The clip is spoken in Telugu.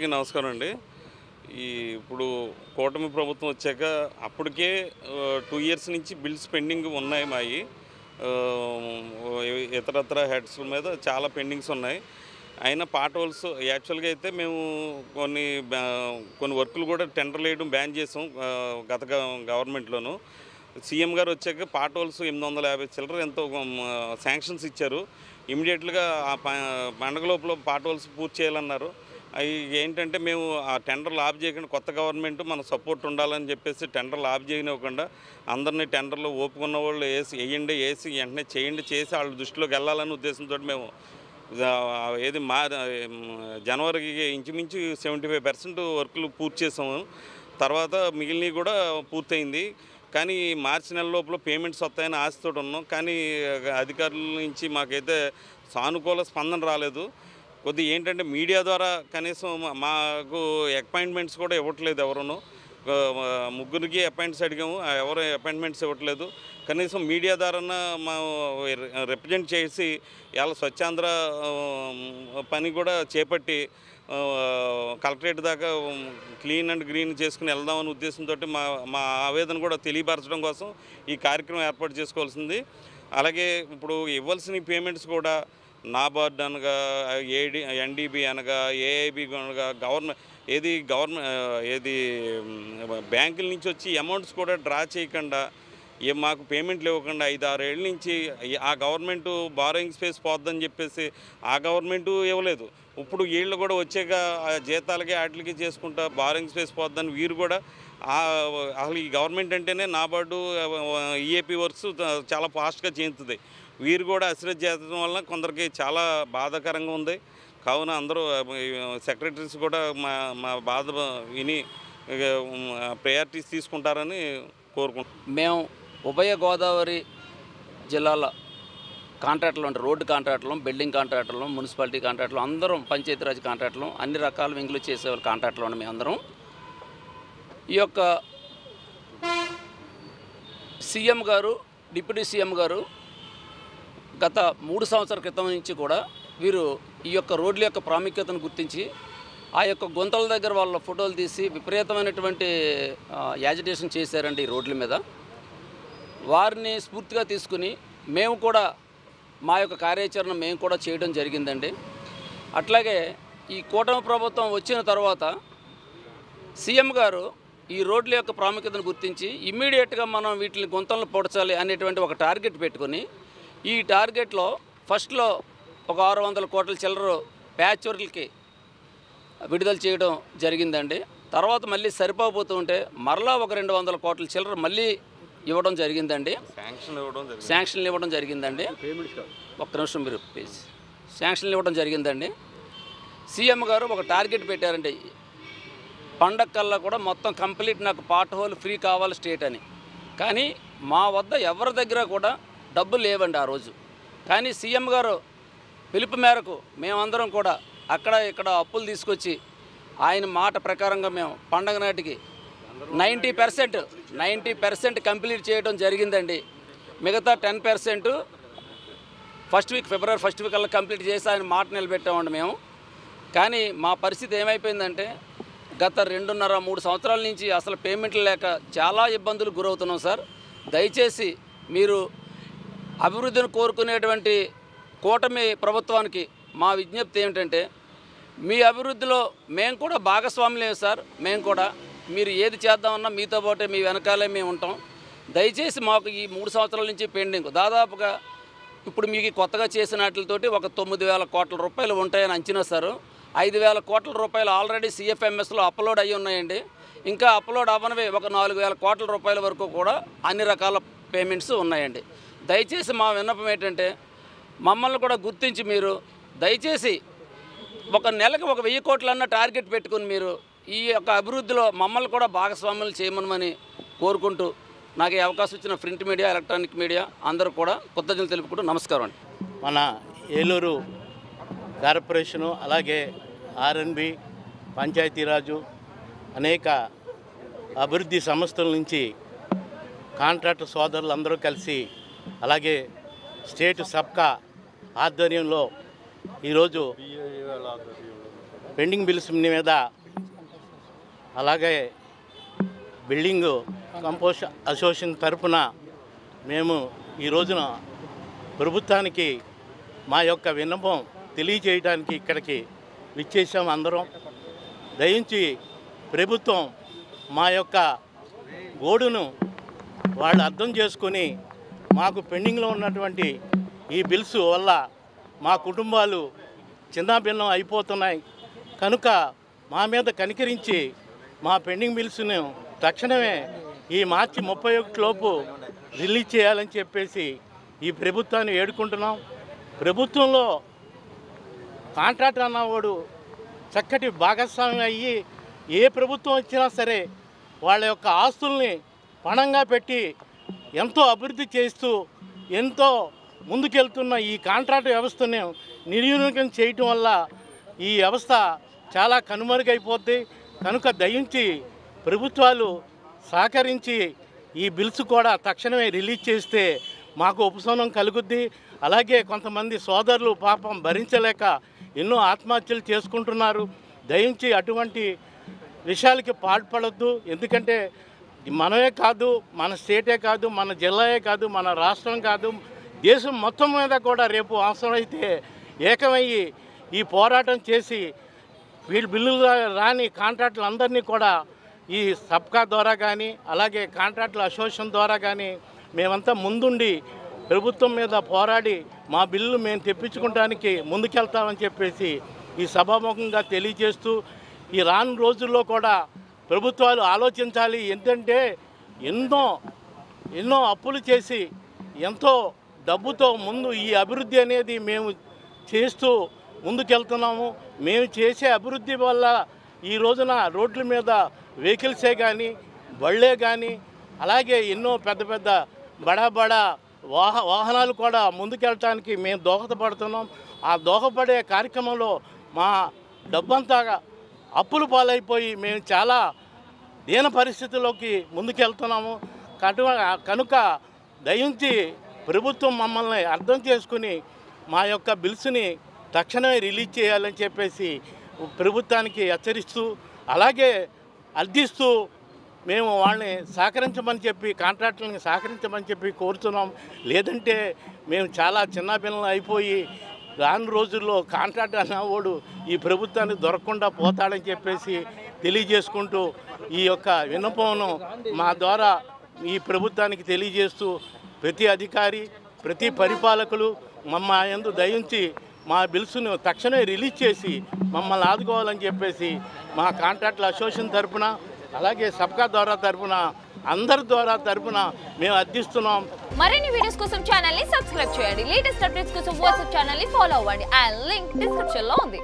అందరికీ నమస్కారం అండి. ఇప్పుడు కూటమి ప్రభుత్వం వచ్చాక అప్పటికే 2 ఇయర్స్ నుంచి బిల్స్ పెండింగ్ ఉన్నాయి మాయి. ఇతరత్ర హెడ్స్ మీద చాలా పెండింగ్స్ ఉన్నాయి. అయినా పార్ట్ హోల్స్ యాక్చువల్గా అయితే మేము కొన్ని వర్కులు కూడా టెండర్లు వేయడం బ్యాన్ చేసాం గత గవర్నమెంట్లోను. సీఎం గారు వచ్చాక పార్ట్ హోల్స్ 850 చిల్లర ఎంతో శాంక్షన్స్ ఇచ్చారు. ఇమీడియట్గా ఆ పండగ లోపల పార్ట్ హోల్స్ పూర్తి చేయాలన్నారు. అవి ఏంటంటే మేము ఆ టెండర్లు ఆఫ్ చేయకుండా కొత్త గవర్నమెంట్ మన సపోర్ట్ ఉండాలని చెప్పేసి టెండర్లు ఆఫ్ చేయనివ్వకుండా అందరినీ టెండర్లు ఓపుకున్న వాళ్ళు వేసి వెంటనే చేసి వాళ్ళ దృష్టిలోకి వెళ్ళాలనే ఉద్దేశంతో మేము జనవరికి ఇంచుమించు 75% వర్కులు పూర్తి చేసాము. తర్వాత మిగిలినవి కూడా పూర్తయింది. కానీ మార్చి నెల లోపల పేమెంట్స్ వస్తాయని ఆశతో ఉన్నాం. కానీ అధికారుల నుంచి మాకైతే సానుకూల స్పందన రాలేదు. కొద్దిగా ఏంటంటే మీడియా ద్వారా కనీసం మాకు అపాయింట్మెంట్స్ కూడా ఇవ్వట్లేదు. ఎవరునూ ముగ్గురికి అపాయింట్స్ అడిగాము, ఎవరు అపాయింట్మెంట్స్ ఇవ్వట్లేదు. కనీసం మీడియా ద్వారా మా రిప్రజెంట్ చేసి ఇలా స్వచ్ఛాంధ్ర పని కూడా చేపట్టి కలెక్టరేట్ దాకా క్లీన్ అండ్ గ్రీన్ చేసుకుని వెళ్దామనే ఉద్దేశంతో మా ఆవేదన కూడా తెలియపరచడం కోసం ఈ కార్యక్రమం ఏర్పాటు చేసుకోవాల్సింది. అలాగే ఇప్పుడు ఇవ్వాల్సిన పేమెంట్స్ కూడా నాబార్డ్ అనగా ఎన్డీబీ అనగా ఏఐబీ అనగా బ్యాంకుల నుంచి వచ్చి అమౌంట్స్ కూడా డ్రా చేయకుండా మాకు పేమెంట్లు ఇవ్వకుండా 5-6 ఏళ్ళ నుంచి ఆ గవర్నమెంటు బారోయింగ్ స్పేస్ పోద్దని చెప్పేసి ఆ గవర్నమెంటు ఇవ్వలేదు. ఇప్పుడు వీళ్ళు కూడా వచ్చాక జీతాలకి వాటికి చేసుకుంటా బారోయింగ్ స్పేస్ పోద్దని వీరు కూడా అసలు ఈ గవర్నమెంట్ అంటేనే నాబార్డు ఈఏపీ వర్క్స్ చాలా ఫాస్ట్గా చేయించుతుంది. వీరు కూడా అశ్రద్ధ చేయడం వల్ల కొందరికి చాలా బాధాకరంగా ఉంది. కావున అందరూ సెక్రటరీస్ కూడా మా బాధ విని ప్రయారిటీస్ తీసుకుంటారని కోరుకుంటున్నాం. మేము ఉభయ గోదావరి జిల్లాల కాంట్రాక్టులు అంటే రోడ్డు కాంట్రాక్టులు, బిల్డింగ్ కాంట్రాక్టులు, మున్సిపాలిటీ కాంట్రాక్టులు, అందరం పంచాయతీరాజ్ కాంట్రాక్టులు, అన్ని రకాల వింగులు చేసేవాళ్ళు కాంట్రాక్టులు మేము అందరం. ఈ యొక్క సీఎం గారు, డిప్యూటీ సీఎం గారు గత 3 సంవత్సరాల క్రితం నుంచి కూడా వీరు ఈ యొక్క రోడ్ల యొక్క ప్రాముఖ్యతను గుర్తించి ఆ యొక్క గుంతల దగ్గర వాళ్ళ ఫోటోలు తీసి విపరీతమైనటువంటి యాజిటేషన్ చేశారండి ఈ రోడ్ల మీద. వారిని స్ఫూర్తిగా తీసుకుని మేము కూడా మా యొక్క కార్యాచరణ మేము కూడా చేయడం జరిగిందండి. అట్లాగే ఈ కూటమి ప్రభుత్వం వచ్చిన తర్వాత సీఎం గారు ఈ రోడ్ల యొక్క ప్రాముఖ్యతను గుర్తించి ఇమ్మీడియట్గా మనం వీటిని గుంతలను పొడచాలి అనేటువంటి ఒక టార్గెట్ పెట్టుకుని ఈ టార్గెట్లో ఫస్ట్లో ఒక 600 కోట్ల చిల్లర ప్యాచ్ వర్క్లకి విడుదల చేయడం జరిగిందండి. తర్వాత మళ్ళీ సరిపోతూ ఉంటే మరలా ఒక 200 కోట్ల చిల్లర మళ్ళీ ఇవ్వడం జరిగిందండి. శాంక్షన్లు ఇవ్వడం జరిగిందండి. ఒక్క నిమిషం మీరు ప్లీజ్. శాంక్షన్లు ఇవ్వడం జరిగిందండి. సీఎం గారు ఒక టార్గెట్ పెట్టారండి, పండగ కల్లా కూడా మొత్తం కంప్లీట్ నాకు పార్ట్ హోల్ ఫ్రీ కావాలి స్టేట్ అని. కానీ మా వద్ద ఎవరి దగ్గర కూడా డబ్బులు లేవండి ఆ రోజు. కానీ సీఎం గారు పిలుపు మేరకు మేమందరం కూడా అక్కడ ఇక్కడ అప్పులు తీసుకొచ్చి ఆయన మాట ప్రకారంగా మేము పండగ నాటికి 90% కంప్లీట్ చేయడం జరిగిందండి. మిగతా 10% ఫిబ్రవరి ఫస్ట్ వీక్ అలా కంప్లీట్ చేసి ఆయన మాట నిలబెట్టామండి మేము. కానీ మా పరిస్థితి ఏమైపోయిందంటే గత 2.5-3 సంవత్సరాల నుంచి అసలు పేమెంట్లు లేక చాలా ఇబ్బందులు గురవుతున్నాం సార్. దయచేసి మీరు అభివృద్ధిని కోరుకునేటువంటి కూటమి ప్రభుత్వానికి మా విజ్ఞప్తి ఏమిటంటే మీ అభివృద్ధిలో మేము కూడా భాగస్వాములే సార్. మేము కూడా మీరు ఏది చేద్దామన్నా మీతో పాటే మీ వెనకాలే మేము ఉంటాం. దయచేసి మాకు ఈ 3 సంవత్సరాల నుంచి పెండింగ్ దాదాపుగా ఇప్పుడు మీకు కొత్తగా చేసిన వాటితోటి ఒక 9,000 కోట్ల రూపాయలు ఉంటాయని అంచనా సార్. 5,000 కోట్ల రూపాయలు ఆల్రెడీ CFMSలో అప్లోడ్ అయ్యి ఉన్నాయండి. ఇంకా అప్లోడ్ అవ్వనివే ఒక 4,000 కోట్ల రూపాయల వరకు కూడా అన్ని రకాల పేమెంట్స్ ఉన్నాయండి. దయచేసి మా విన్నపం ఏంటంటే మమ్మల్ని కూడా గుర్తించి మీరు దయచేసి ఒక నెలకు ఒక 1000 కోట్లన్న టార్గెట్ పెట్టుకుని మీరు ఈ యొక్క అభివృద్ధిలో మమ్మల్ని కూడా భాగస్వాములు చేయమని కోరుకుంటూ నాకు ఈ అవకాశం ఇచ్చిన ప్రింట్ మీడియా, ఎలక్ట్రానిక్ మీడియా అందరూ కూడా కృతజ్ఞతలు తెలుపుకుంటూ నమస్కారం అండి. మన ఏలూరు కార్పొరేషను అలాగే ఆర్ఎన్బి పంచాయతీరాజు అనేక అభివృద్ధి సంస్థల నుంచి కాంట్రాక్ట్ సోదరులు అందరూ కలిసి అలాగే స్టేట్ సబ్కా ఆధ్వర్యంలో ఈరోజు పెండింగ్ బిల్స్ మీద అలాగే బిల్డింగ్ కంపోస్ట్ అసోసియేషన్ తరఫున మేము ఈ రోజున ప్రభుత్వానికి మా యొక్క విన్నపం తెలియజేయడానికి ఇక్కడికి విచ్చేసాం అందరం. దయించి ప్రభుత్వం మా యొక్క గోడును వాళ్ళు అర్థం చేసుకొని మాకు పెండింగ్లో ఉన్నటువంటి ఈ బిల్స్ వల్ల మా కుటుంబాలు చిన్నాభిన్నం అయిపోతున్నాయి కనుక మా మీద కనికరించి మా పెండింగ్ బిల్స్ను తక్షణమే ఈ మార్చి 31 లోపు రిలీజ్ చేయాలని చెప్పేసి ఈ ప్రభుత్వాన్ని వేడుకుంటున్నాం. ప్రభుత్వంలో కాంట్రాక్ట్ అన్నవాడు చక్కటి భాగస్వామి అయ్యి ఏ ప్రభుత్వం వచ్చినా సరే వాళ్ళ యొక్క ఆస్తుల్ని పణంగా పెట్టి ఎంతో అభివృద్ధి చేస్తూ ఎంతో ముందుకెళ్తున్న ఈ కాంట్రాక్ట్ వ్యవస్థను నిర్వినియోగం చేయటం వల్ల ఈ వ్యవస్థ చాలా కనుమరుగైపోద్ది. కనుక దయించి ప్రభుత్వాలు సహకరించి ఈ బిల్స్ కూడా తక్షణమే రిలీజ్ చేస్తే మాకు ఉపశమనం కలుగుద్ది. అలాగే కొంతమంది సోదరులు పాపం భరించలేక ఎన్నో ఆత్మహత్యలు చేసుకుంటున్నారు. దయించి అటువంటి విషయాలకి పాల్పడొద్దు. ఎందుకంటే మనమే కాదు, మన స్టేటే కాదు, మన జిల్లాయే కాదు, మన రాష్ట్రం కాదు, దేశం మొత్తం మీద కూడా రేపు అవసరమైతే ఏకమయ్యి ఈ పోరాటం చేసి వీళ్ళు బిల్లులు రాని కాంట్రాక్టులు అందరినీ కూడా ఈ సబ్కా ద్వారా కానీ అలాగే కాంట్రాక్టుల అసోసియేషన్ ద్వారా కానీ మేమంతా ముందుండి ప్రభుత్వం మీద పోరాడి మా బిల్లు మేము తెప్పించుకోవడానికి ముందుకెళ్తామని చెప్పేసి ఈ సభాముఖంగా తెలియజేస్తూ ఈ రాను రోజుల్లో కూడా ప్రభుత్వాలు ఆలోచించాలి. ఎందుకంటే ఎన్నో అప్పులు చేసి ఎంతో డబ్బుతో ముందు ఈ అభివృద్ధి అనేది మేము చేస్తూ ముందుకెళ్తున్నాము. మేము చేసే అభివృద్ధి వల్ల ఈ రోజున రోడ్ల మీద వెహికల్సే కానీ బళ్ళే కానీ అలాగే ఎన్నో పెద్ద పెద్ద బడా వాహనాలు కూడా ముందుకెళ్ళటానికి మేము దోహదపడుతున్నాం. ఆ దోహదపడే కార్యక్రమంలో మా డబ్బంతా అప్పులు పాలైపోయి మేము చాలా దీన పరిస్థితుల్లోకి ముందుకెళ్తున్నాము. కనుక దయించి ప్రభుత్వం మమ్మల్ని అర్థం చేసుకుని మా యొక్క బిల్స్ని తక్షణమే రిలీజ్ చేయాలని చెప్పేసి ప్రభుత్వానికి హెచ్చరిస్తూ అలాగే అర్థిస్తూ మేము వాళ్ళని సహకరించమని చెప్పి కాంట్రాక్టులను సహకరించమని చెప్పి కోరుతున్నాం. లేదంటే మేము చాలా చిన్నపిల్లలు అయిపోయి రాను రోజుల్లో కాంట్రాక్ట్ అన్నవాడు ఈ ప్రభుత్వానికి దొరకకుండా పోతాడని చెప్పేసి తెలియజేసుకుంటూ ఈ యొక్క విన్నపంను మా ద్వారా ఈ ప్రభుత్వానికి తెలియజేస్తూ ప్రతి అధికారి ప్రతి పరిపాలకులు యందు దయించి మా బిల్స్ను తక్షణమే రిలీజ్ చేసి మమ్మల్ని ఆదుకోవాలని చెప్పేసి మా కాంట్రాక్టుల అసోసియేషన్ తరఫున అలాగే సబ్కా ద్వారా తరఫున అందరి ద్వారా తరఫున మేము అర్థిస్తున్నాం. మరిన్ని వీడియోస్ కోసం ఛానల్ ని సబ్స్క్రైబ్ చేయండి. లేటెస్ట్ అప్డేట్స్ కోసం వాట్సాప్ ఛానల్ ని ఫాలో అవ్వండి. ఆ లింక్ డిస్క్రిప్షన్ లో ఉంది.